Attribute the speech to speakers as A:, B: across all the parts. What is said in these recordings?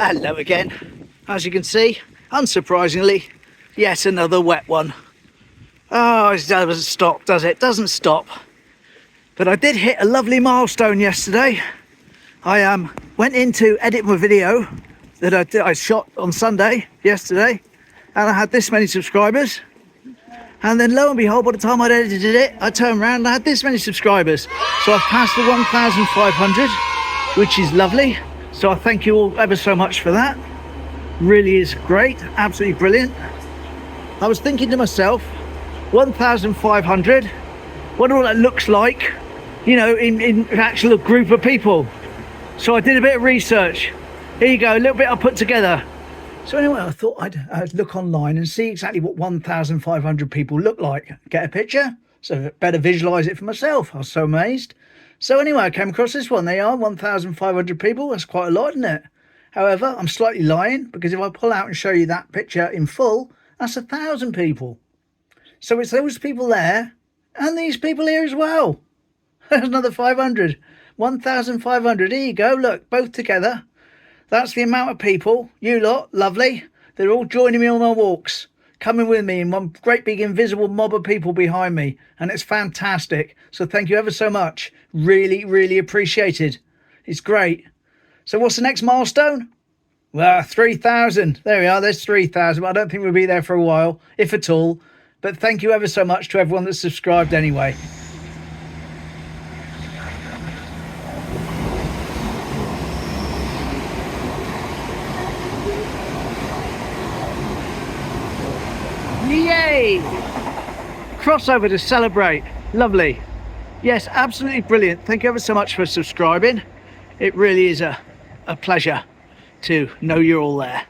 A: Hello again. As you can see, unsurprisingly, yet another wet one. Oh, it doesn't stop, does it? Doesn't stop. But I did hit a lovely milestone yesterday. I went in to edit my video that I shot on Sunday, yesterday, and I had this many subscribers. And then lo and behold, by the time I'd edited it, I turned around and I had this many subscribers. So I've passed the 1,500, which is lovely. So I thank you all ever so much for that. Really is great, absolutely brilliant. I was thinking to myself, 1,500, wonder what that looks like, you know, in an actual group of people. So I did a bit of research. Here you go, a little bit I put together. So anyway, I thought I'd look online and see exactly what 1,500 people look like. Get a picture, so better visualise it for myself. I was so amazed. So anyway, I came across this one. They are 1,500 people. That's quite a lot, isn't it? However, I'm slightly lying, because if I pull out and show you that picture in full, that's 1,000 people. So it's those people there and these people here as well. There's another 500. 1,500. Here you go. Look, both together. That's the amount of people. You lot, lovely. They're all joining me on my walks, coming with me in one great big invisible mob of people behind me. And it's fantastic. So thank you ever so much. Really, really appreciated. It's great. So what's the next milestone? Well, 3,000. There we are. There's 3,000. I don't think we'll be there for a while, if at all. But thank you ever so much to everyone that's subscribed anyway. Yay! Crossover to celebrate. Lovely. Yes, absolutely brilliant. Thank you ever so much for subscribing. It really is a pleasure to know you're all there.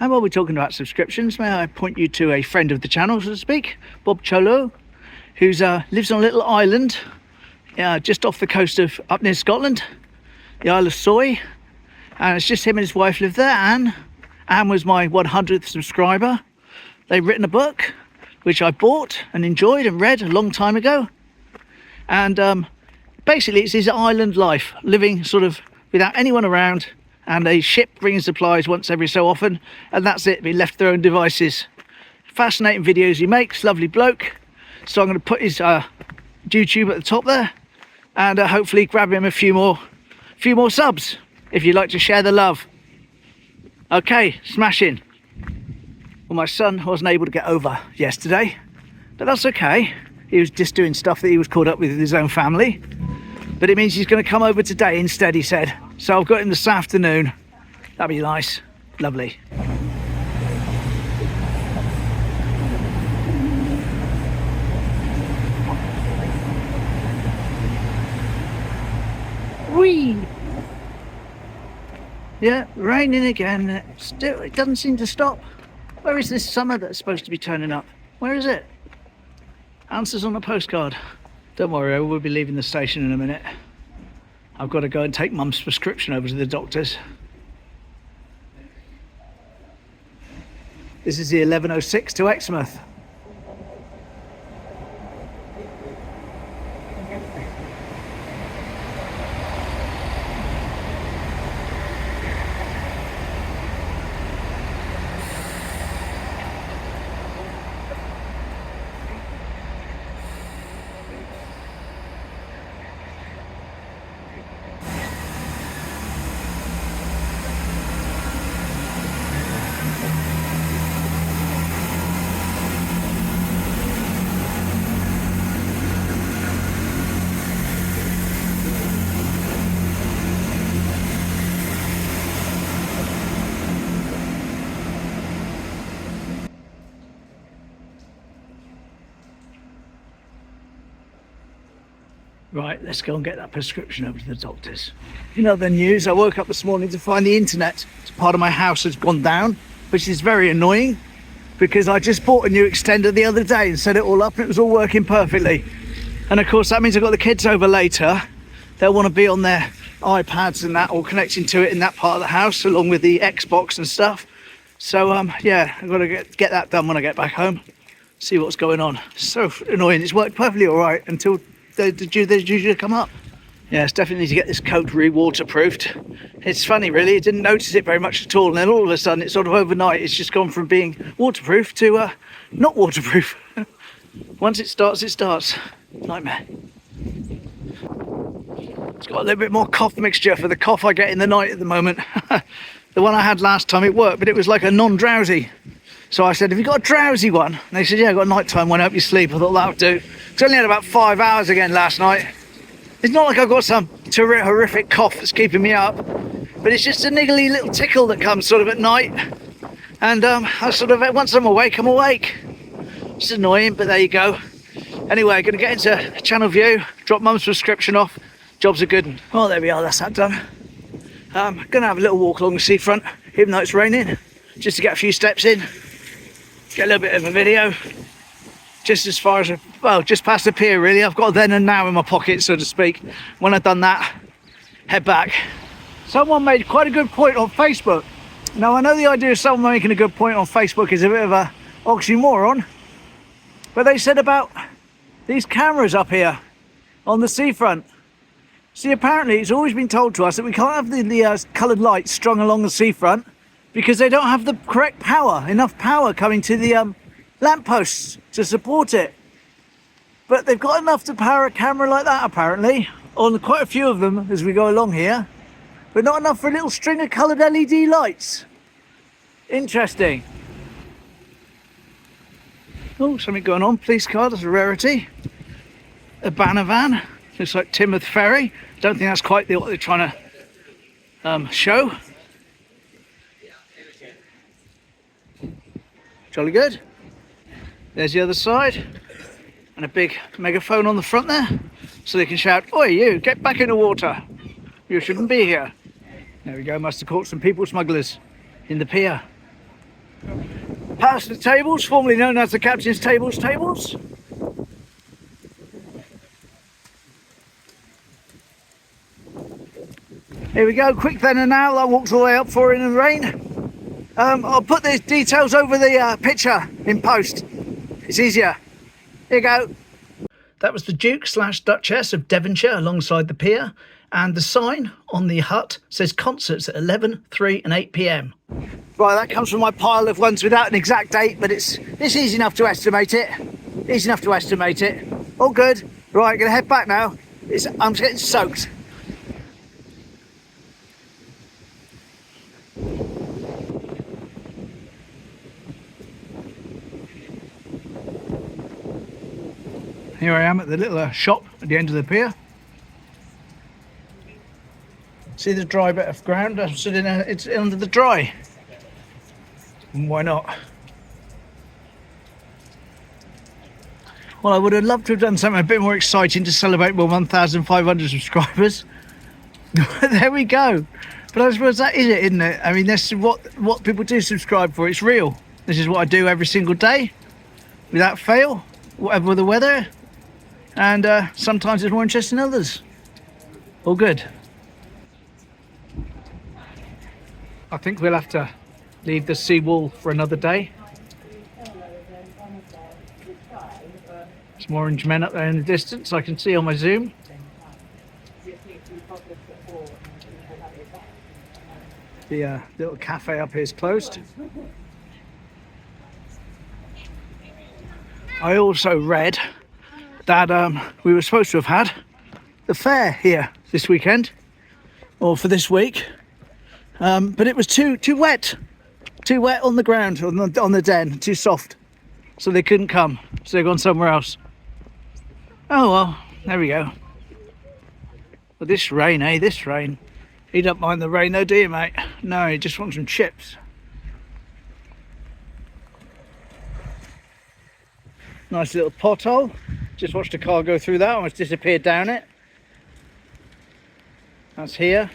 A: And while we're talking about subscriptions, may I point you to a friend of the channel, so to speak, Bob Cholo, who lives on a little island just off the coast of up near Scotland, the Isle of Soy. And it's just him and his wife live there. Anne was my 100th subscriber. They've written a book, which I bought and enjoyed and read a long time ago. And basically it's his island life, living sort of without anyone around, and a ship bringing supplies once every so often, and that's it, be left to their own devices. Fascinating videos he makes, lovely bloke. So I'm going to put his YouTube at the top there, and hopefully grab him a few more subs, if you'd like to share the love. Okay, smashing. Well, my son wasn't able to get over yesterday, but that's okay. He was just doing stuff that he was caught up with his own family. But it means he's going to come over today instead, he said. So I've got him this afternoon. That'd be nice. Lovely. Whee! Yeah, raining again. It doesn't seem to stop. Where is this summer that's supposed to be turning up? Where is it? Answers on a postcard. Don't worry, we'll be leaving the station in a minute. I've got to go and take Mum's prescription over to the doctor's. This is the 1106 to Exmouth. Right, let's go and get that prescription over to the doctor's. In other news, I woke up this morning to find the internet as part of my house has gone down, which is very annoying because I just bought a new extender the other day and set it all up and it was all working perfectly. And of course that means I've got the kids over later. They'll want to be on their iPads and that, all connecting to it in that part of the house along with the Xbox and stuff. So yeah, I've got to get that done when I get back home, see what's going on. So annoying. It's worked perfectly all right until they're due to come up. Yes, definitely need to get this coat re-waterproofed. It's funny really, I didn't notice it very much at all, and then all of a sudden it's sort of overnight, it's just gone from being waterproof to not waterproof. Once it starts, it starts. Nightmare. It's got a little bit more cough mixture for the cough I get in the night at the moment. The one I had last time, it worked, but it was like a non-drowsy. So I said, have you got a drowsy one? And they said, yeah, I've got a nighttime one, help you sleep. I thought that'll do. It's only had about 5 hours again last night. It's not like I've got some horrific cough that's keeping me up, but it's just a niggly little tickle that comes sort of at night. And I sort of, once I'm awake, I'm awake. It's annoying, but there you go. Anyway, going to get into channel view, drop mum's prescription off. Jobs are good. Oh, there we are, that's that done. I'm going to have a little walk along the seafront, even though it's raining, just to get a few steps in. Get a little bit of a video. Just as far as, well, just past the pier really. I've got a then and now in my pocket, so to speak. When I've done that, head back. Someone made quite a good point on Facebook. Now, I know the idea of someone making a good point on Facebook is a bit of a oxymoron, but they said about these cameras up here on the seafront. See, apparently it's always been told to us that we can't have the coloured lights strung along the seafront because they don't have the correct power, enough power coming to the lampposts to support it. But they've got enough to power a camera like that apparently, on quite a few of them as we go along here, but not enough for a little string of coloured LED lights. Interesting. Oh, something going on. Police car, that's a rarity. A banner van, looks like Timoth Ferry. Don't think that's quite what they're trying to show. Jolly good. There's the other side, and a big megaphone on the front there, so they can shout, "Oi, you, get back in the water. You shouldn't be here." There we go, must have caught some people smugglers in the pier. Past the tables, formerly known as the Captain's Tables. Here we go, quick then and now. I walked all the way up for in the rain. I'll put the details over the picture in post. It's easier. Here you go. That was the Duke/Duchess of Devonshire alongside the pier, and the sign on the hut says concerts at 11, 3 and 8 p.m. Right, that comes from my pile of ones without an exact date, but it's easy enough to estimate it. Easy enough to estimate it. All good. Right, gonna head back now. I'm getting soaked. Here I am at the little shop at the end of the pier. See the dry bit of ground? I'm sitting there, it's under the dry. And why not? Well, I would have loved to have done something a bit more exciting to celebrate my 1,500 subscribers. There we go. But I suppose that is it, isn't it? I mean, that's what people do subscribe for. It's real. This is what I do every single day, without fail, whatever the weather. And sometimes it's more interesting than others. All good. I think we'll have to leave the seawall for another day. Some orange men up there in the distance I can see on my zoom. The little cafe up here is closed. I also read that we were supposed to have had the fair here this weekend, or for this week, but it was too wet on the ground, on the den, too soft, so they couldn't come, so they've gone somewhere else. Oh well, there we go. But this rain, this rain. You don't mind the rain though, do you, mate? No, you just want some chips. Nice little pothole. Just watched a car go through that, almost disappeared down it. That's here.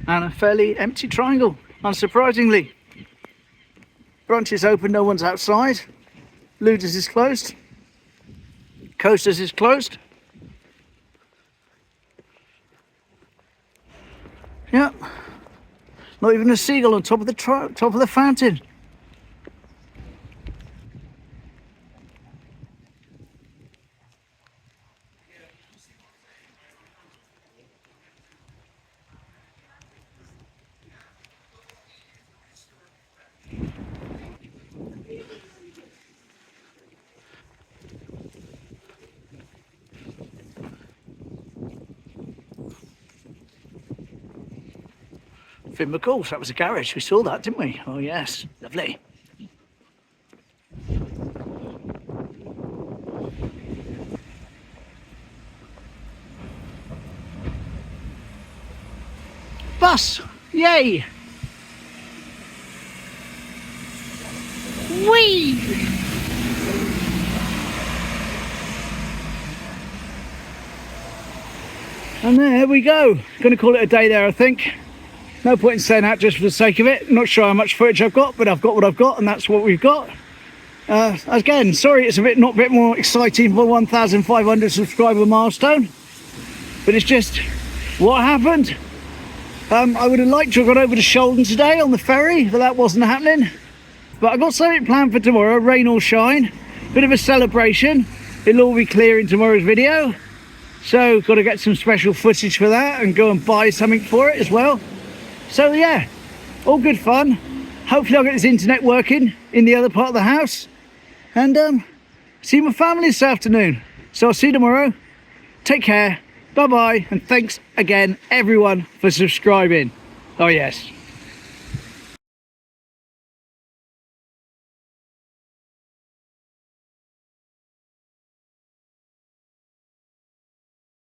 A: And a fairly empty triangle, unsurprisingly. Brunch is open, no one's outside. Luders is closed. Coasters is closed. Yep. Not even a seagull on top of the fountain. Finn McCall. So that was a garage. We saw that, didn't we? Oh yes, lovely. Bus, yay! Whee! And there we go. Gonna call it a day there, I think. No point in saying that just for the sake of it. Not sure how much footage I've got, but I've got what I've got, and that's what we've got. Again, sorry it's not a bit more exciting for 1,500 subscriber milestone, but it's just what happened. I would have liked to have gone over to Shoulden today on the ferry, but that wasn't happening. But I've got something planned for tomorrow, rain or shine. Bit of a celebration. It'll all be clear in tomorrow's video. So, got to get some special footage for that and go and buy something for it as well. So yeah, all good fun. Hopefully I'll get this internet working in the other part of the house. And see my family this afternoon. So I'll see you tomorrow. Take care. Bye-bye. And thanks again, everyone, for subscribing. Oh yes.